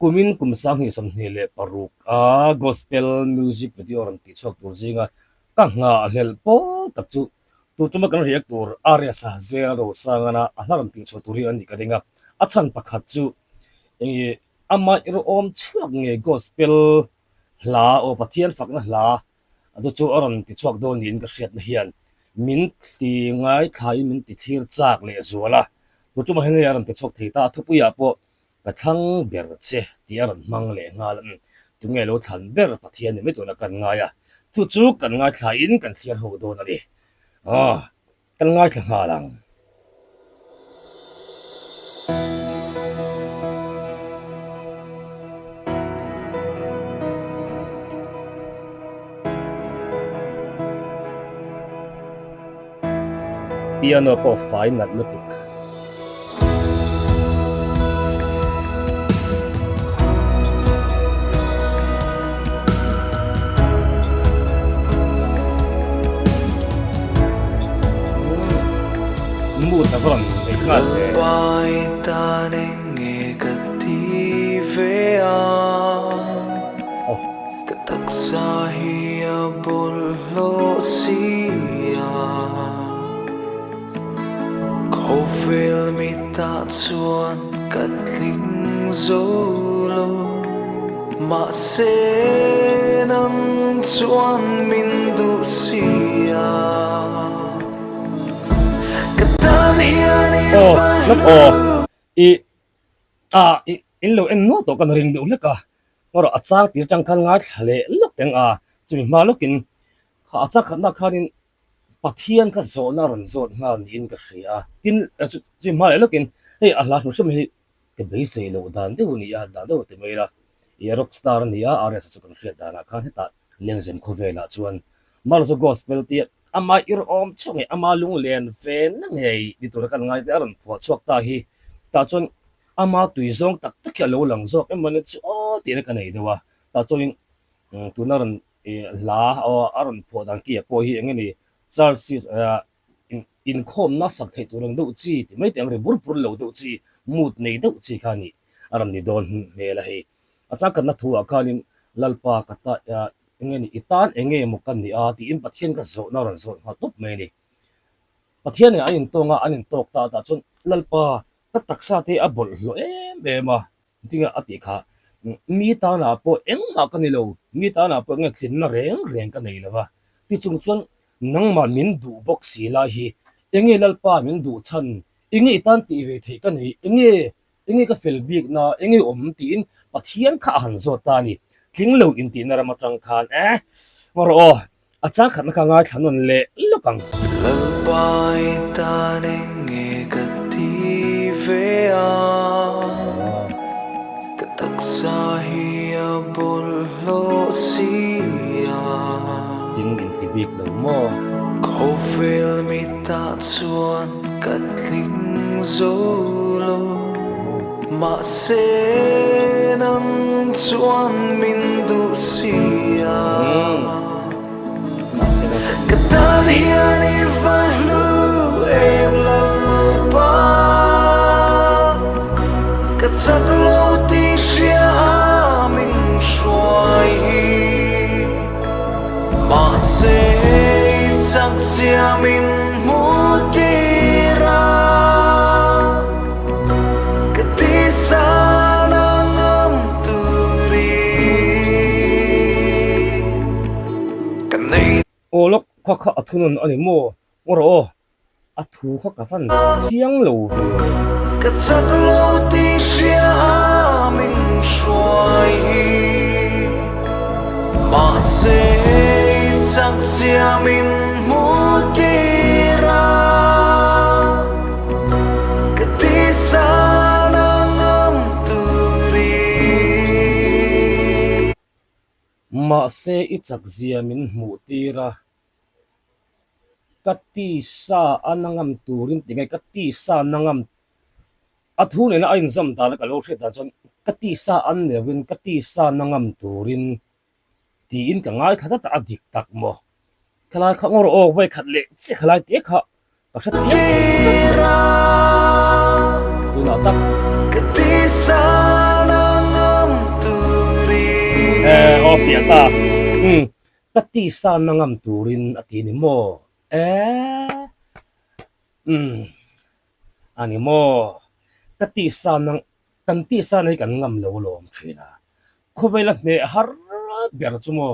kumin kumsang hi samhni le paruk gospel music video ran ti chok tur zinga ka nga hlel po tak chu tu tuma kan riak tur area sa zero sangana aharam ti chok turi ani ka dinga achan pakhat chu ama iro om chuak nge gospel hla o pathian fakna hla adu chu aron ti chok do nin ka hriat na hian min ti ngai thai min ti thir chak le zuala tu tuma hen yaran ti chok theita thupuya po ka thang ber che ti aron mang le ngal tu nge lo than ber pathian ni tu na kan ngaya chu chu kan ngai thai in kan thiar ho do na ni kan ngai thla lang piano po fine at lutuk mood na from Pai taning negative kataksahiya bullo siya Kofil mita chuan katling zolo masenang chuan mindu siya in lo en no to kan ring de ulaka ngoro achak tir tang khan nga thale lok teng chumi ma lokin achak khan na khanin pathian ka zona ron zot nga in ka hria tin chi ma lokin hey allah nu shum hi ke be sei lo dan de uni ya da do te meira rock star nia rs chu kan hria dana khan heta lengzen khovela chuan mal zo gospel ti ama ir om chungi ama lung len fen na ngei ni tur kan ngai aron pho chuak ta hi ta chon ama tuizong tak tak ya lo lang zok emane chu ti na kan nei dewa ta chon tunaron la aron pho dan ki po hi engeni charsis in khom na sak thei turang do chi ti mai teng re bur pur lo do chi mut nei do chi khani aram ni don me la hi acha kan na thu akalin lalpa kata engeni itan enge mokan ni ti in pathian ka zo na ran zo ha top me ni pathian ni ain tonga anin tok ta chun lalpa ta taksa te abol lo be ma tinga ati kha mi ta na po eng ma ka ni lo mi ta na po nge thin na reng ka nei lawa ti chung chun nang ma min du box si la hi enge lalpa min du chan enge itan ti ve thei ka nei enge ka fel bik na enge om ti in pathian kha han zo ta ni tlinglo in ti na ramatang khan maro acha khan ka nga thanon le lokang lalpai taning negative kataksahiya bullo siya jing in tibik lo mo Kofil mita chuan katling zolo masenang chuan mindu siya kataliani valu lalpa katsaklo ti siya amin shuai chang siya min mutira katisa nangam turi kanay olok kha athunun ani mo ngoro athu kha ka fan chiang lo ve katsaklo ti siya amin shuai chang siya min mutira katisa nangam turi ma se ichak zia min mutira katisa anangam turin tingai katisa nangam athun ena ain zam ta la ka lo theta chon katisa an levin katisa nangam turin tin ka ngai khata ta adik tak mo khalai kha ngor ok vai khat le che khalai te kha pakha chi ina tak katisa nangam sia ta kati sa nangam turin atini mo ani mo kati sa nang kanti sa nei kan ngam lo lom thina khovela me har ber chumo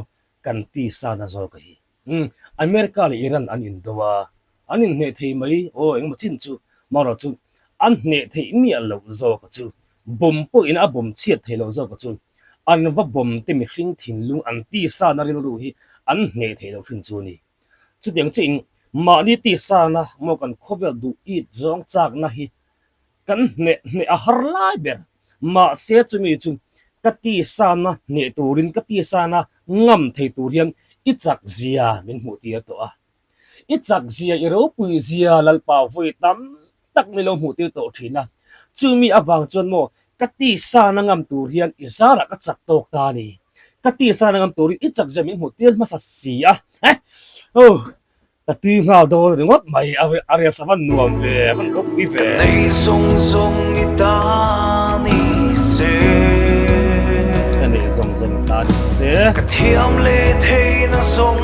kanti sa na zo ka hi America le Iran an indowa anin ne thei mai o eng machin chu maro chu an ne thei mi al lo zo ka chu bom po in a bom chiat thei lo zo ka chu an va bom te mi hring thin lung an ti sa na ril ru hi an ne thei lo thin chu ni chu deng ching ma ni ti sa na mo kan khovel du I zong chak na hi kan ne a har lai ber ma se chu mi chu kati sa na ne turin kati sa na ngam thei turian ichak zia min mu ti to a ichak zia iro pui zia lal pa voi tam tak mi lo mu ti to thina chumi awang chon mo kati sa na ngam turian izara ka chak tok ta ni kati sa na ngam turi ichak zia min mu ti ma sa sia tu ngao do ngot mai area savan nuam ve kan ko pi ve nei song song ita ni se nei song song ta ni se ka thiam le thei na song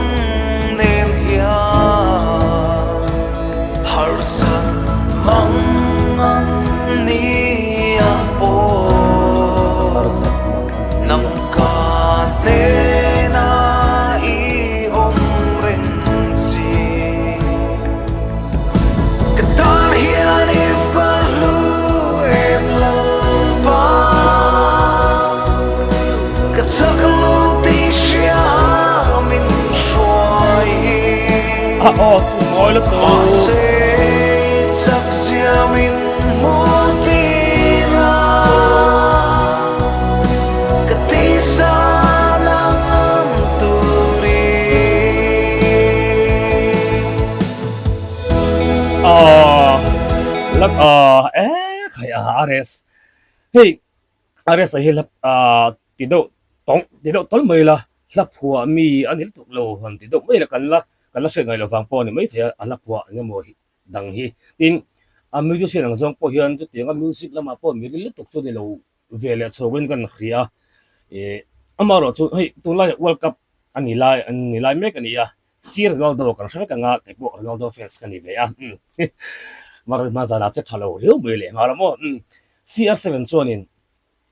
nen hia har san mang an ni a po har sa nang ka ne na I ong ren si ka tan hia ni fa lu em la pa ka chak lo ti sia min shoi o chu moi lo to se chak sia min mo ti ra ka ti sa lang am tu ri lap khai ares hey ares a helap tido tol mai la lap huwa mi anil tuk lo han tido mai la kan la se ngai lo wang po ni mai thia alap huwa nge mo hi dang hi tin music sen ang zong po hian chu tianga music lama po mi ri tuk chu de lo vele chawin kan khria amaro chu hey tunlai world cup ani lai mek ani ya sir Ronaldo kan hra ka nga te po Ronaldo fans kan ni ve ya mar ma za la che thalo reu mai le mar mo CR7 chonin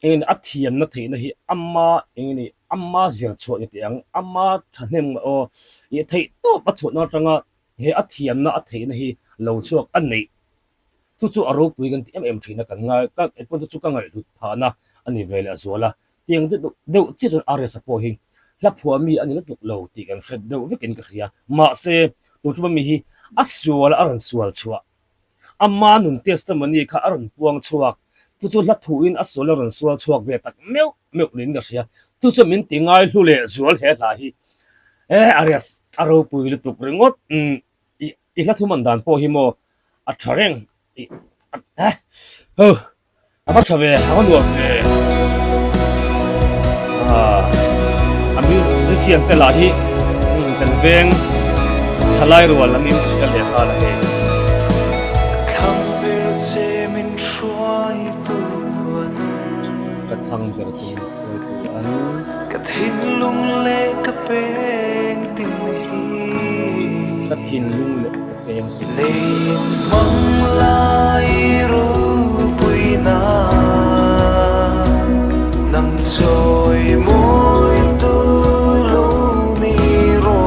in athiam na theina hi amma engni amma zir chho ni tiang amma thanem o ye thei to pa chho na tanga he athiam na atheina hi lo chuak an nei tu chu aro pui gan em thina kan nga ka epon chu ka ngai lut phana ani vela zola tiang de chi jon are sa po hi la phua mi ani lut lo ti kan shed de wekin ka khia ma se tu chu mi hi aswal aran swal chua amma nun testimony kha aran puang chuak tu chu la thu in aswal aran swal chuak ve tak meu lin ga sia tu chu min tingai hlu le zwal he la hi arias aro pui lu tuk ringot I la thu man dan po hi mo a thareng aba chave awan wo ami risian te la hi kan veng thalai ro la min skal le ta la he thang ber che min shoi tu an ka thang ber chu an ka thin lung le ka peng tin hi ka thin lung le ka peng tin nei mang lai ru pui na nang choi moi tu lo ni ro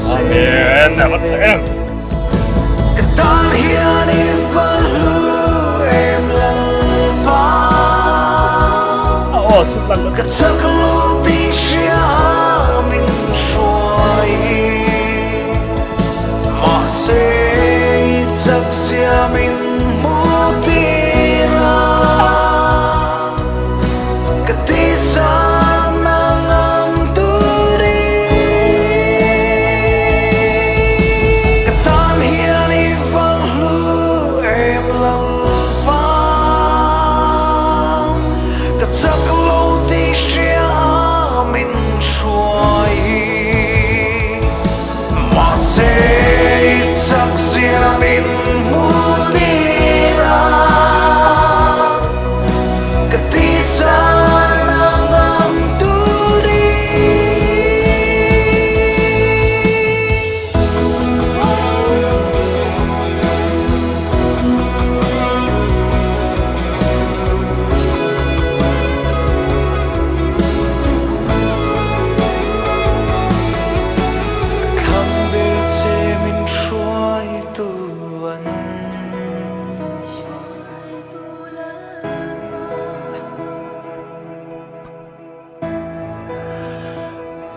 se na ma thang ka tan hia ni fa lu em la pa chu lan ka chak lo ti sia min shoi ma se chak sia min mo ti ra ka ti sa na ngam tu ri ka tan hia ni fa lu em la pa ka chak lo ti sia min shoi ma se chak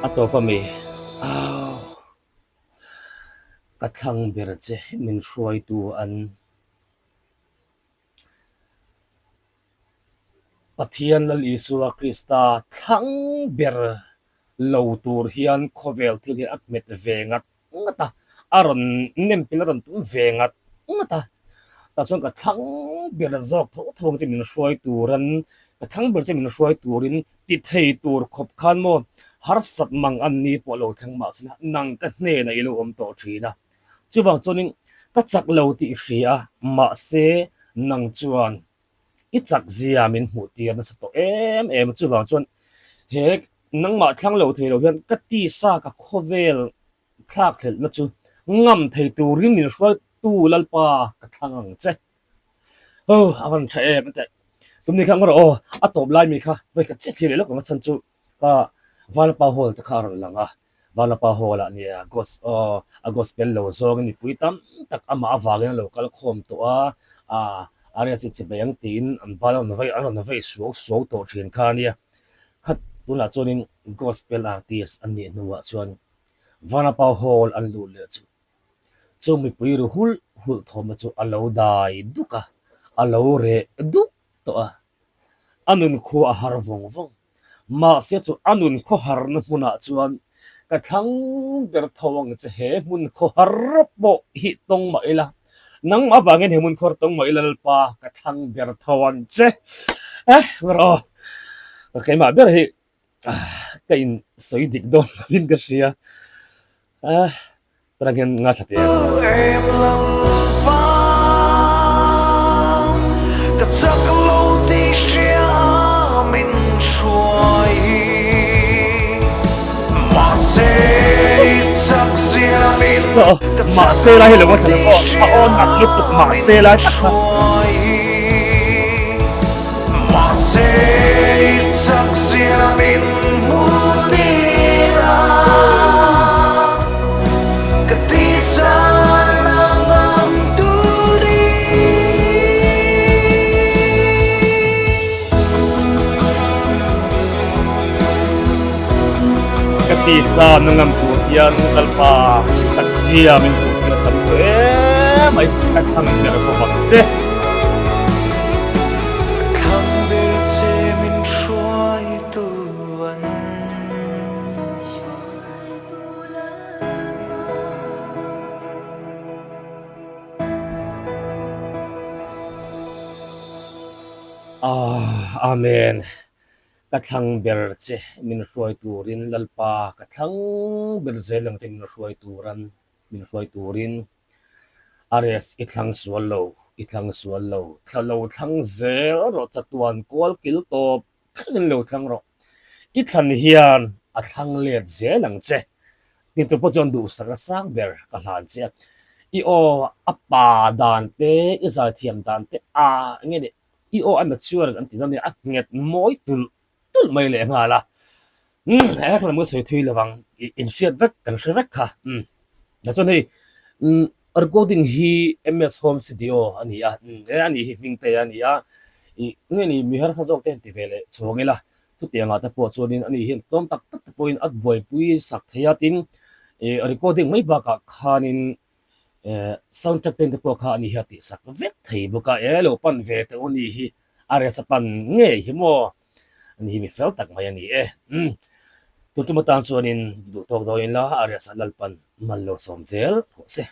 ato pa mi aw kathang ber che min hruai tu an Pathian lal Isua Krista thang ber lo tur hian khovel thil hi at met vengat ngata aron nem pilaron tu vengat ngata ta chon ka thang ber zok tho thong che min hruai turan ka thang ber che min hruai turin ti thei tur khop khan mo har sat mang an ni po lo thang ma sina nang ka hne na ilu om to thina chuwang chonin ka chak lo ti hria ma se nang chuan i chak zia min hmu tir na to em chuwang chon he nang ma thlang lo thei lo hian ka ti sa ka khovel thak hlel na chu ngam thei turin min hruai tu lalpa ka thlang che awan tha em te tumni khang ro atop lai mi kha ve ka che thile lo ka chan chu ka valpa hol ta khar langa valpa hol a nia gospel lo zong ni puitam tak ama awang local khom to a area si che beng tin an balon no vai so to thin kha nia khat tuna chonin gospel artist an ni nuwa chuan valpa hol an lu le chu mi puiru hul thom chu alo dai duka alo re du to anun khu a har vong ma se chu anun kho har na huna chuan ka thang ber thawang che he mun kho har po hi tong ma ila nang ma wangen he mun khor tong ma ila pa ka thang ber thawan che ro okay ma ber hi ka in soi dik don vin ka sia Trangin nga sa tiyan. Em lăng vang cất giấc lâu tí xia mình xuôi mà sẽ chắc xia mình mà xe la hi lo wa sa ko on nak lup tuk ma xe la xuôi mà sẽ chắc xia mình muốn đi ra Tisa nangam puhian talpa saksia min puhian tampo mai kachang ber ko bakse khang ber che min hruai tuan amen kathang ber che min hruai turin lalpa kathang ber zelang che min hruai turan min hruai turin ares ithlang swallow thalo thang zel ro chatuan kol kil top thangin lo thang ro ithan hian a thang le zelang che tin to pojon du sang ber ka hlan che I o apa dan te isa thiam dan te nge de I o amateur an ti dam a nget moi tul mai le nga la khala mo soi thui lawang in shiat vek kan shevek kha na chon hei recording hi ms home studio ani ani hi ming te ani nge ni mi har kha jok te ti vele chongela tu te nga ta po chonin ani hin tom tak tak point at boy pui sak thaya tin recording mai ba ka khanin soundtrack ten te po kha ani hati sak vek thei buka lo pan ve te oni hi are sa pan nge hi mo ani mi fel tak mai ani tu matan chuanin du tok do in la aria sa lalpan mallo somzel se